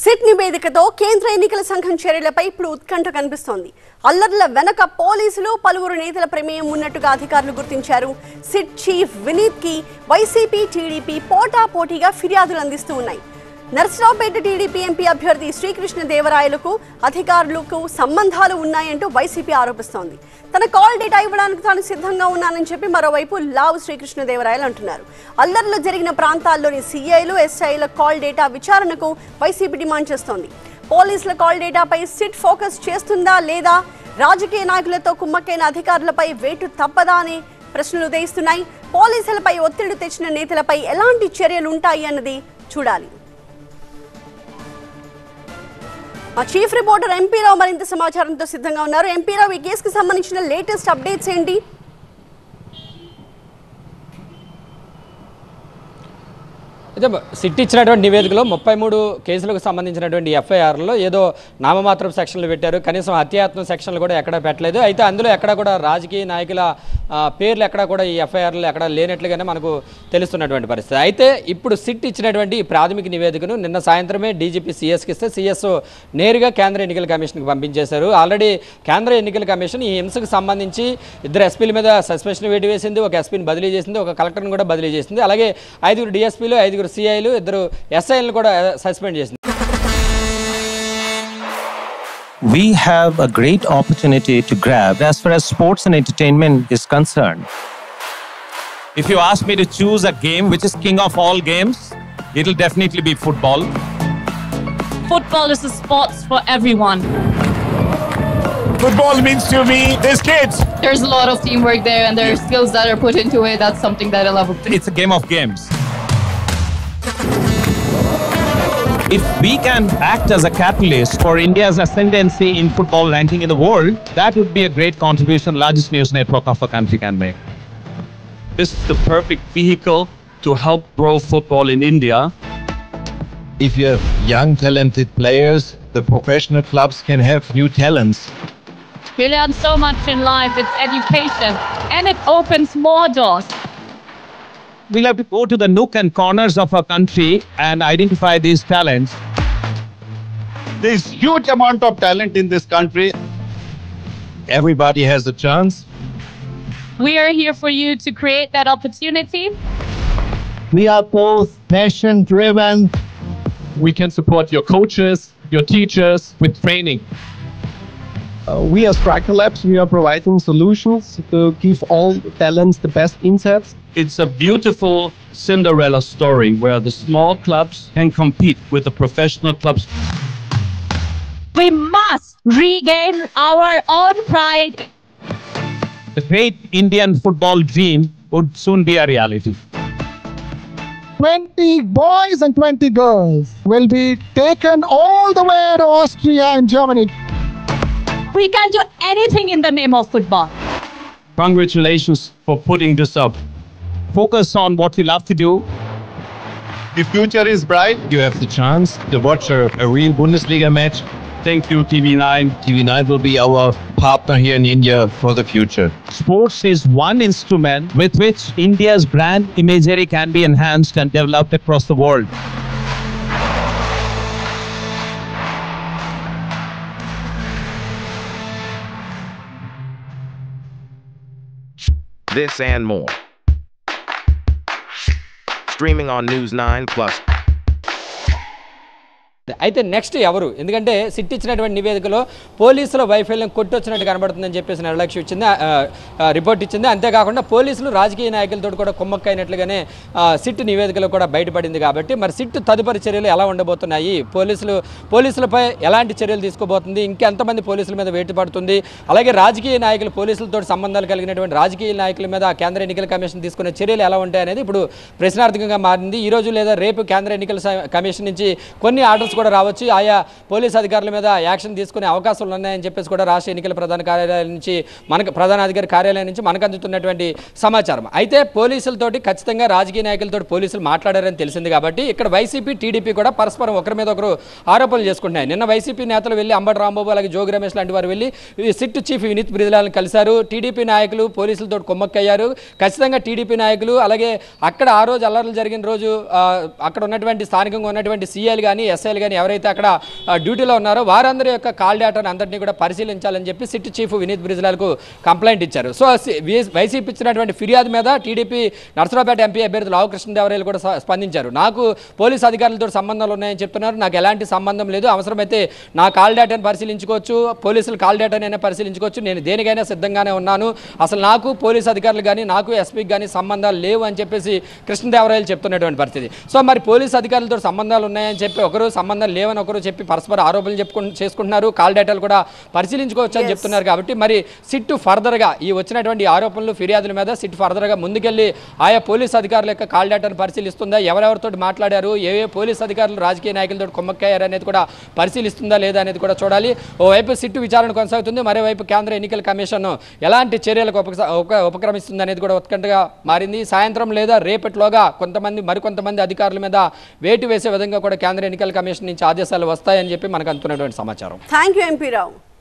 SIT నివేదికతో కేంద్ర ఎన్నికల సంఘం చర్యలపై ఇప్పుడు ఉత్కంఠ కనిపిస్తోంది. అల్లర్ల వెనక పోలీసులు పలువురు నేతల ప్రమేయం ఉన్నట్టుగా అధికారులు గుర్తించారు. సిట్ చీఫ్ వినీత్ కి వైసీపీ టీడీపీ పోటాపోటీగా ఫిర్యాదులు అందిస్తూ ఉన్నాయి. నర్సరావుపేట టీడీపీ ఎంపీ అభ్యర్థి శ్రీకృష్ణదేవరాయలకు అధికారులకు సంబంధాలు ఉన్నాయంటూ వైసీపీ ఆరోపిస్తోంది. తన కాల్ డేటా ఇవ్వడానికి తాను సిద్ధంగా ఉన్నానని చెప్పి మరోవైపు లావు శ్రీకృష్ణదేవరాయలు అంటున్నారు. అల్లర్లు జరిగిన ప్రాంతాల్లోని సీఐలు ఎస్ఐల కాల్ డేటా విచారణకు వైసీపీ డిమాండ్ చేస్తోంది. పోలీసుల కాల్ డేటాపై సిట్ ఫోకస్ చేస్తుందా లేదా, రాజకీయ నాయకులతో కుమ్మక్కైన అధికారులపై వేటు తప్పదా అనే ప్రశ్నలు ఉదయిస్తున్నాయి. పోలీసులపై ఒత్తిడి తెచ్చిన నేతలపై ఎలాంటి చర్యలు ఉంటాయి అన్నది చూడాలి. మా చీఫ్ రిపోర్టర్ ఎంపీ రావు మరింత సమాచారంతో సిద్ధంగా ఉన్నారు. ఎంపీ రావు, ఈ కేసుకు సంబంధించిన లేటెస్ట్ అప్డేట్స్ ఏంటి? అయితే సిట్ ఇచ్చినటువంటి నివేదికలో 33 కేసులకు సంబంధించినటువంటి ఎఫ్ఐఆర్లో ఏదో నామమాత్రం సెక్షన్లు పెట్టారు, కనీసం హత్యాయత్నం సెక్షన్లు కూడా ఎక్కడా పెట్టలేదు. అయితే అందులో ఎక్కడ కూడా రాజకీయ నాయకుల పేర్లు ఎక్కడా కూడా ఈ ఎఫ్ఐఆర్లు ఎక్కడ లేనట్లుగానే మనకు తెలుస్తున్నటువంటి పరిస్థితి. అయితే ఇప్పుడు సిట్ ఇచ్చినటువంటి ప్రాథమిక నివేదికను నిన్న సాయంత్రమే డీజీపీ సీఎస్కి ఇస్తే సీఎస్ నేరుగా కేంద్ర ఎన్నికల కమిషన్కి పంపించేశారు. ఆల్రెడీ కేంద్ర ఎన్నికల కమిషన్ ఈ హింసకు సంబంధించి 2 ఎస్పీల మీద సస్పెన్షన్ వేటు వేసింది, ఒక ఎస్పీని బదిలీ చేసింది, ఒక కలెక్టర్ని కూడా బదిలీ చేసింది. అలాగే 5 డిఎస్పీలు, 5 సిఐలు, 2 ఎస్ఐలను కూడా సస్పెండ్ చేసింది. We have a great opportunity to grab as far as sports and entertainment is concerned. If you ask me to choose a game which is king of all games, it'll definitely be football. Football is a sport for everyone. Football means to me, these kids. There's a lot of teamwork there and there are skills that are put into it. That's something that I love. It's a game of games. If we can act as a catalyst for India's ascendancy in football ranking in the world, that would be a great contribution largest news network of a country can make. This is the perfect vehicle to help grow football in India. If you have young talented players, the professional clubs can have new talents. We learn so much in life. It's education and it opens more doors. We'll have to go to the nook and corners of our country and identify these talents. There's huge amount of talent in this country. Everybody has a chance. We are here for you to create that opportunity. We are both passion driven. We can support your coaches, your teachers with training. We as Striker Labs, we are providing solutions to give all talents the best insights. It's a beautiful Cinderella story where the small clubs can compete with the professional clubs. We must regain our own pride. The great Indian football dream would soon be a reality. 20 boys and 20 girls will be taken all the way to Austria and Germany. We can do anything in the name of football. Congratulations for putting this up. Focus on what we love to do. The future is bright. You have the chance to watch a real Bundesliga match. Thank you, TV9. TV9 will be our partner here in India for the future. Sports is one instrument with which India's brand imagery can be enhanced and developed across the world. This and more. Streaming on News 9+. అయితే next ఎవరు? ఎందుకంటే SIT ఇచ్చినటువంటి నివేదికలో పోలీసుల వైఫల్యం కొట్టొచ్చినట్టు కనబడుతుందని చెప్పేసి నిర్లక్ష్యం ఇచ్చింది, రిపోర్ట్ ఇచ్చింది. అంతేకాకుండా పోలీసులు రాజకీయ నాయకులతో కూడా కుమ్మక్కైనట్లుగానే సిట్ నివేదికలో కూడా బయటపడింది. కాబట్టి మరి సిట్ తదుపరి చర్యలు ఎలా ఉండబోతున్నాయి, పోలీసులపై ఎలాంటి చర్యలు తీసుకోబోతుంది, ఇంకెంతమంది పోలీసుల మీద వేటు పడుతుంది, అలాగే రాజకీయ నాయకులు పోలీసులతో సంబంధాలు కలిగినటువంటి రాజకీయ నాయకుల మీద కేంద్ర ఎన్నికల కమిషన్ తీసుకునే చర్యలు ఎలా ఉంటాయి అనేది ఇప్పుడు ప్రశ్నార్థకంగా మారింది. ఈ రోజు లేదా రేపు కేంద్ర ఎన్నికల కమిషన్ నుంచి కొన్ని ఆర్డర్స్ కూడా రావచ్చు. ఆయా పోలీస్ అధికారుల మీద యాక్షన్ తీసుకునే అవకాశాలు ఉన్నాయని చెప్పేసి కూడా రాష్ట్ర ఎన్నికల ప్రధాన కార్యాలయం నుంచి ప్రధానాధికారి కార్యాలయం నుంచి మనకు అందుతున్నటువంటి సమాచారం. అయితే పోలీసులతోటి ఖచ్చితంగా రాజకీయ నాయకులతో పోలీసులు మాట్లాడారని తెలిసింది. కాబట్టి ఇక్కడ వైసీపీ టీడీపీ కూడా పరస్పరం ఒకరి మీద ఒకరు ఆరోపణలు చేసుకుంటున్నాయి. నిన్న వైసీపీ నేతలు వెళ్ళి అంబటి రాంబాబు అలాగే జోగి రమేష్ లాంటి వారు వెళ్ళి సిట్ చీఫ్ వినీత్ బ్రిదిలాలను కలిశారు. టీడీపీ నాయకులు పోలీసులతో కొమ్మక్కయ్యారు. ఖచ్చితంగా టీడీపీ నాయకులు అలాగే అక్కడ ఆ రోజు అల్లర్లు జరిగిన రోజు అక్కడ ఉన్నటువంటి స్థానికంగా ఉన్నటువంటి సీఐలు కానీ ఎస్ఐలు కానీ ఎవరైతే అక్కడ డ్యూటీలో ఉన్నారో వారందరి యొక్క కాల్ డేటాను అందరినీ కూడా పరిశీలించాలని చెప్పి సిట్ చీఫ్ వినీత్ బ్రిజ్లాల్కు కంప్లైంట్ ఇచ్చారు. సో వైసీపీ ఇచ్చినటువంటి ఫిర్యాదు మీద టీడీపీ నర్సరావుపేట ఎంపీ అభ్యర్థి లావు కృష్ణదేవరాయలు కూడా స్పందించారు. నాకు పోలీసు అధికారులతో సంబంధాలు ఉన్నాయని చెప్తున్నారు. నాకు ఎలాంటి సంబంధం లేదు. అవసరమైతే నా కాల్ డేటాను పరిశీలించుకోవచ్చు, పోలీసులు కాల్ డేటానైనా పరిశీలించుకోవచ్చు. నేను దేనికైనా సిద్ధంగానే ఉన్నాను. అసలు నాకు పోలీసు అధికారులు కానీ నాకు ఎస్పీకి కానీ సంబంధాలు లేవు అని చెప్పేసి కృష్ణదేవరాయలు చెప్తున్నటువంటి పరిస్థితి. సో మరి పోలీసు అధికారులతో సంబంధాలు ఉన్నాయని చెప్పి ఒకరు సంబంధాలు లేవని ఒకరు చెప్పి పరస్పర ఆరోపణలు చేసుకుంటున్నారు. కాల్ డేటాలు కూడా పరిశీలించుకోవచ్చు అని చెప్తున్నారు. కాబట్టి మరి సిట్ ఫర్దర్గా ఈ వచ్చినటువంటి ఆరోపణలు ఫిర్యాదుల మీద సిట్ ఫర్దర్గా ముందుకెళ్ళి ఆయా పోలీసు అధికారుల యొక్క కాల్ డేటాను పరిశీలిస్తుందా, ఎవరెవరితో మాట్లాడారు, ఏ పోలీసు అధికారులు రాజకీయ నాయకులతో కొమ్మక్కయ్యారు అనేది కూడా పరిశీలిస్తుందా లేదా అనేది కూడా చూడాలి. ఓవైపు సిట్ విచారణ కొనసాగుతుంది, మరోవైపు కేంద్ర ఎన్నికల కమిషన్ ఎలాంటి చర్యలకు ఉపక్రమిస్తుంది అనేది కూడా ఉత్కంఠగా మారింది. సాయంత్రం లేదా రేపటిలోగా మరికొంతమంది అధికారుల మీద వేటు వేసే విధంగా కూడా కేంద్ర ఎన్నికల కమిషన్ నుంచి ఆదేశాలు వస్తాయని చెప్పి మనకు అందుతున్నటువంటి సమాచారం. Thank you MP Rao.